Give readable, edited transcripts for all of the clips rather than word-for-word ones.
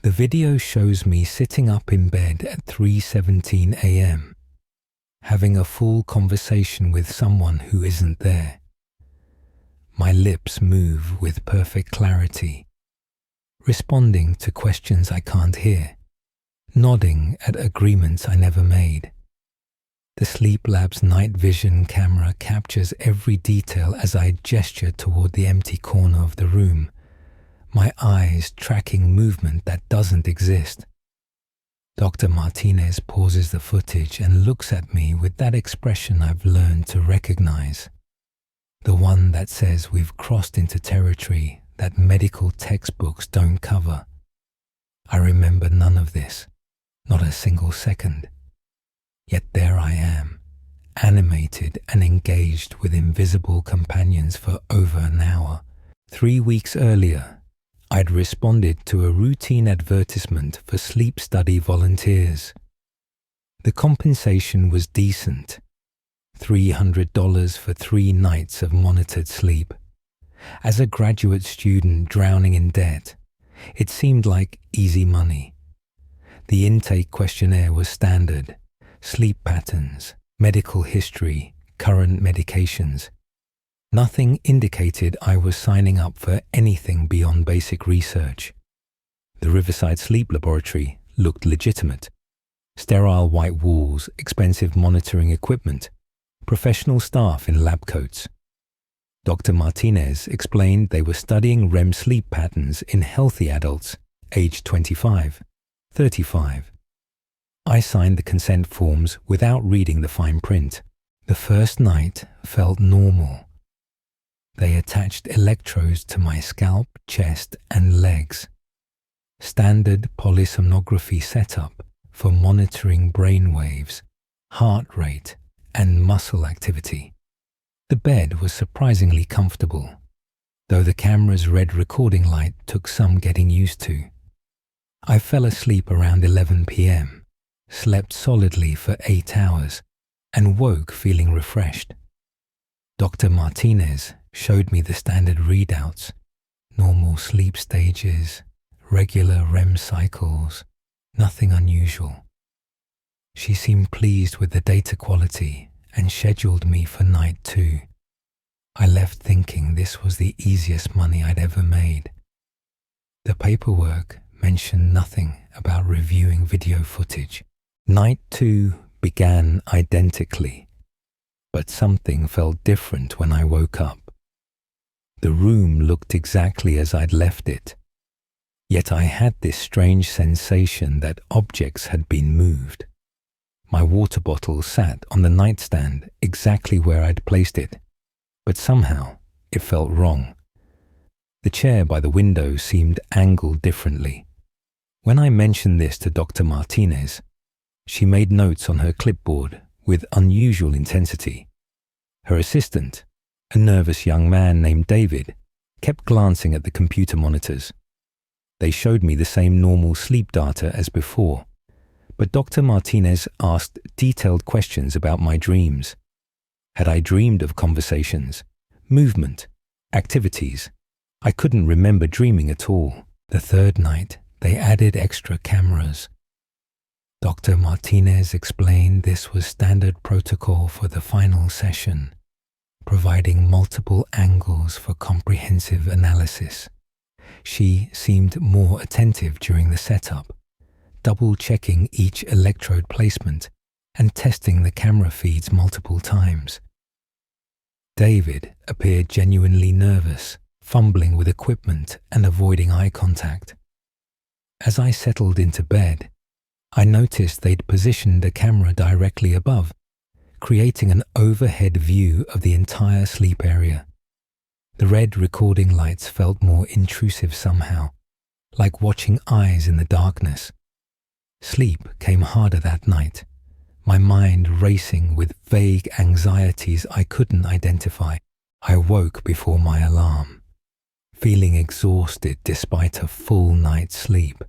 The video shows me sitting up in bed at 3:17 a.m., having a full conversation with someone who isn't there. My lips move with perfect clarity, responding to questions I can't hear, nodding at agreements I never made. The Sleep Lab's night vision camera captures every detail as I gesture toward the empty corner of the room, my eyes tracking movement that doesn't exist. Dr. Martinez pauses the footage and looks at me with that expression I've learned to recognize. The one that says we've crossed into territory that medical textbooks don't cover. I remember none of this, not a single second. Yet there I am, animated and engaged with invisible companions for over an hour. 3 weeks earlier, I'd responded to a routine advertisement for sleep study volunteers. The compensation was decent, $300 for 3 nights of monitored sleep. As a graduate student drowning in debt, it seemed like easy money. The intake questionnaire was standard: sleep patterns, medical history, current medications. Nothing indicated I was signing up for anything beyond basic research. The Riverside Sleep Laboratory looked legitimate. Sterile white walls, expensive monitoring equipment, professional staff in lab coats. Dr. Martinez explained they were studying REM sleep patterns in healthy adults aged 25, 35. I signed the consent forms without reading the fine print. The first night felt normal. They attached electrodes to my scalp, chest, and legs. Standard polysomnography setup for monitoring brain waves, heart rate, and muscle activity. The bed was surprisingly comfortable, though the camera's red recording light took some getting used to. I fell asleep around 11 p.m., slept solidly for 8 hours, and woke feeling refreshed. Dr. Martinez showed me the standard readouts: normal sleep stages, regular REM cycles, nothing unusual. She seemed pleased with the data quality and scheduled me for night 2. I left thinking this was the easiest money I'd ever made. The paperwork mentioned nothing about reviewing video footage. Night 2 began identically, but something felt different when I woke up. The room looked exactly as I'd left it, yet I had this strange sensation that objects had been moved. My water bottle sat on the nightstand exactly where I'd placed it, but somehow it felt wrong. The chair by the window seemed angled differently. When I mentioned this to Dr. Martinez, she made notes on her clipboard with unusual intensity. Her assistant, a nervous young man named David, kept glancing at the computer monitors. They showed me the same normal sleep data as before, but Dr. Martinez asked detailed questions about my dreams. Had I dreamed of conversations, movement, activities? I couldn't remember dreaming at all. The third night, they added extra cameras. Dr. Martinez explained this was standard protocol for the final session, providing multiple angles for comprehensive analysis. She seemed more attentive during the setup, double-checking each electrode placement and testing the camera feeds multiple times. David appeared genuinely nervous, fumbling with equipment and avoiding eye contact. As I settled into bed, I noticed they'd positioned a camera directly above, creating an overhead view of the entire sleep area. The red recording lights felt more intrusive somehow, like watching eyes in the darkness. Sleep came harder that night, my mind racing with vague anxieties I couldn't identify. I woke before my alarm, feeling exhausted despite a full night's sleep.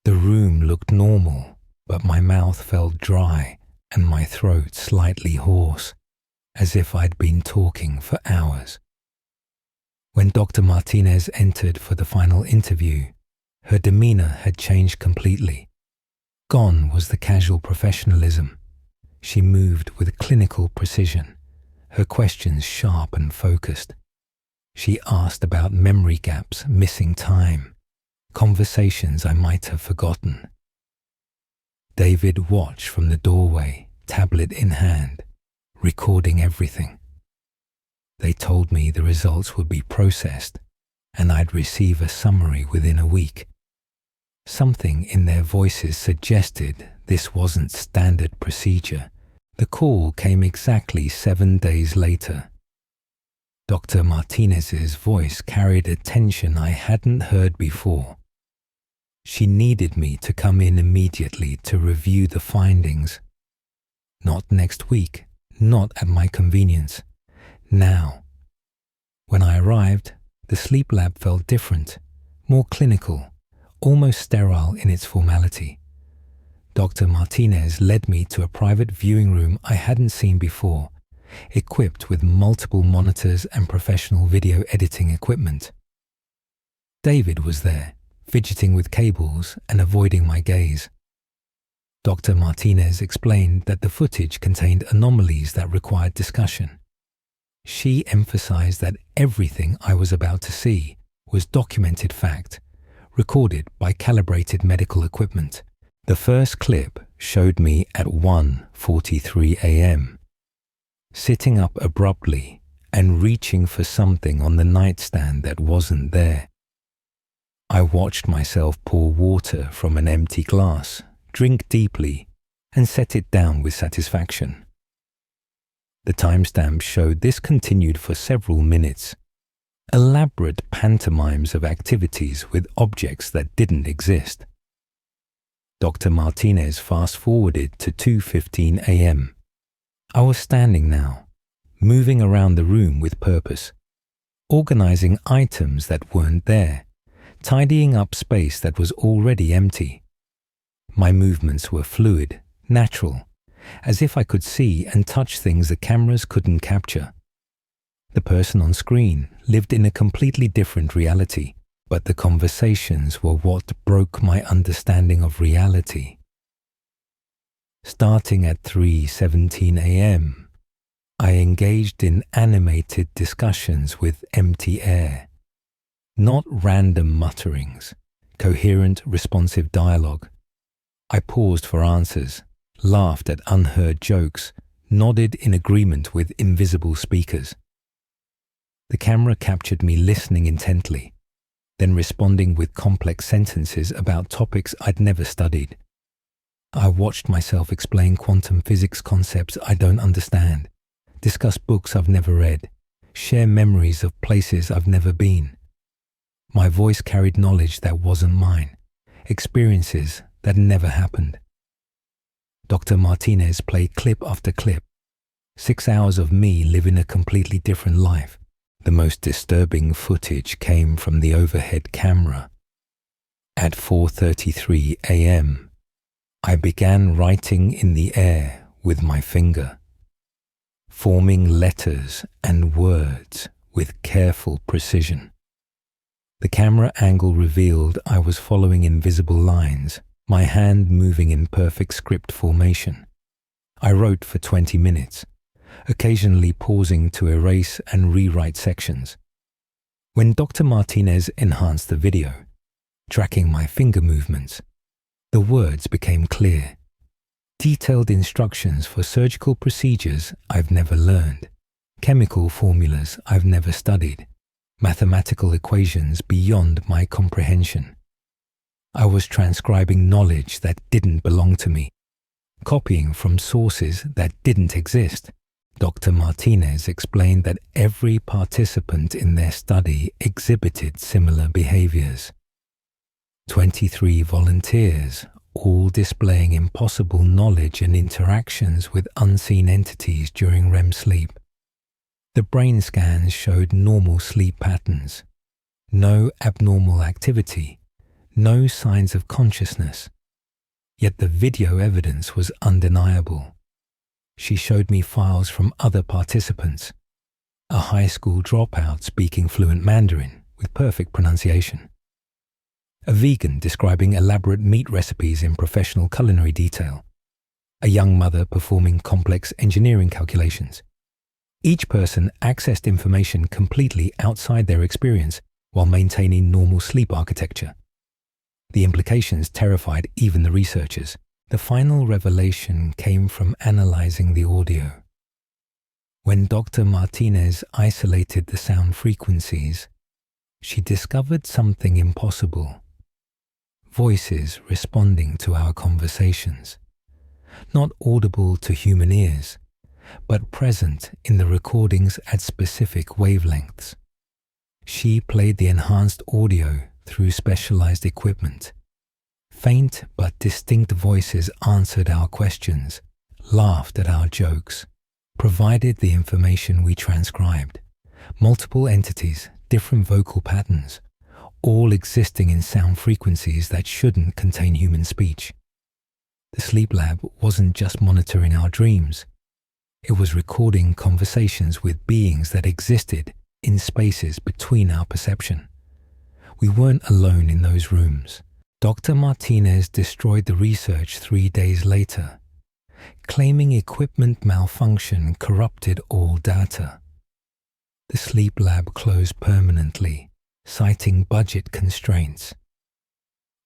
The room looked normal, but my mouth felt dry and my throat slightly hoarse, as if I'd been talking for hours. When Dr. Martinez entered for the final interview, Her demeanor had changed completely. Gone was the casual professionalism. She moved with clinical precision, her questions sharp and focused. She asked about memory gaps, missing time, conversations I might have forgotten. David watched from the doorway, tablet in hand, recording everything. They told me the results would be processed and I'd receive a summary within a week. Something in their voices suggested this wasn't standard procedure. The call came exactly 7 days later. Dr. Martinez's voice carried a tension I hadn't heard before. She needed me to come in immediately to review the findings. Not next week, not at my convenience. Now. When I arrived, the sleep lab felt different, more clinical, almost sterile in its formality. Dr. Martinez led me to a private viewing room I hadn't seen before, equipped with multiple monitors and professional video editing equipment. David was there, fidgeting with cables and avoiding my gaze. Dr. Martinez explained that the footage contained anomalies that required discussion. She emphasized that everything I was about to see was documented fact, recorded by calibrated medical equipment. The first clip showed me at 1:43 a.m., sitting up abruptly and reaching for something on the nightstand that wasn't there. I watched myself pour water from an empty glass, drink deeply, and set it down with satisfaction. The timestamp showed this continued for several minutes. Elaborate pantomimes of activities with objects that didn't exist. Dr. Martinez fast-forwarded to 2:15 a.m. I was standing now, moving around the room with purpose, organizing items that weren't there, tidying up space that was already empty. My movements were fluid, natural, as if I could see and touch things the cameras couldn't capture. The person on screen lived in a completely different reality, but the conversations were what broke my understanding of reality. Starting at 3:17 a.m., I engaged in animated discussions with empty air. Not random mutterings, coherent, responsive dialogue. I paused for answers, laughed at unheard jokes, nodded in agreement with invisible speakers. The camera captured me listening intently, then responding with complex sentences about topics I'd never studied. I watched myself explain quantum physics concepts I don't understand, discuss books I've never read, share memories of places I've never been. My voice carried knowledge that wasn't mine, experiences that never happened. Dr. Martinez played clip after clip. 6 hours of me living a completely different life. The most disturbing footage came from the overhead camera. At 4:33 a.m., I began writing in the air with my finger, forming letters and words with careful precision. The camera angle revealed I was following invisible lines, my hand moving in perfect script formation. I wrote for 20 minutes, occasionally pausing to erase and rewrite sections. When Dr. Martinez enhanced the video, tracking my finger movements, the words became clear. Detailed instructions for surgical procedures I've never learned, chemical formulas I've never studied, mathematical equations beyond my comprehension. I was transcribing knowledge that didn't belong to me, copying from sources that didn't exist. Dr. Martinez explained that every participant in their study exhibited similar behaviors. 23 volunteers, all displaying impossible knowledge and interactions with unseen entities during REM sleep. The brain scans showed normal sleep patterns, no abnormal activity, no signs of consciousness. Yet the video evidence was undeniable. She showed me files from other participants, a high school dropout speaking fluent Mandarin with perfect pronunciation, a vegan describing elaborate meat recipes in professional culinary detail, a young mother performing complex engineering calculations. Each person accessed information completely outside their experience while maintaining normal sleep architecture. The implications terrified even the researchers. The final revelation came from analyzing the audio. When Dr. Martinez isolated the sound frequencies, she discovered something impossible. Voices responding to our conversations, not audible to human ears, but present in the recordings at specific wavelengths. She played the enhanced audio through specialized equipment. Faint but distinct voices answered our questions, laughed at our jokes, provided the information we transcribed. Multiple entities, different vocal patterns, all existing in sound frequencies that shouldn't contain human speech. The sleep lab wasn't just monitoring our dreams. It was recording conversations with beings that existed in spaces between our perception. We weren't alone in those rooms. Dr. Martinez destroyed the research 3 days later, claiming equipment malfunction corrupted all data. The sleep lab closed permanently, citing budget constraints.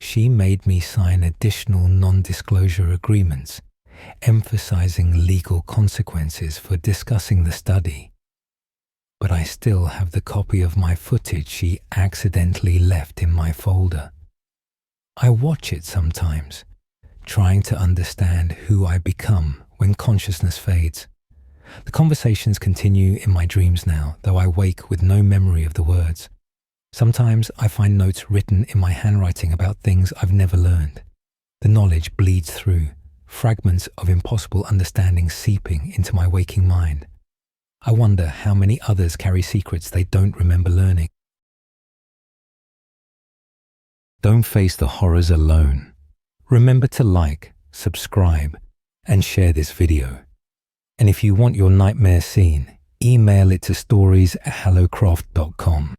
She made me sign additional non-disclosure agreements, emphasizing legal consequences for discussing the study. But I still have the copy of my footage she accidentally left in my folder. I watch it sometimes, trying to understand who I become when consciousness fades. The conversations continue in my dreams now, though I wake with no memory of the words. Sometimes I find notes written in my handwriting about things I've never learned. The knowledge bleeds through, fragments of impossible understanding seeping into my waking mind. I wonder how many others carry secrets they don't remember learning. Don't face the horrors alone. Remember to like, subscribe, and share this video. And if you want your nightmare seen, email it to stories@hallocroft.com.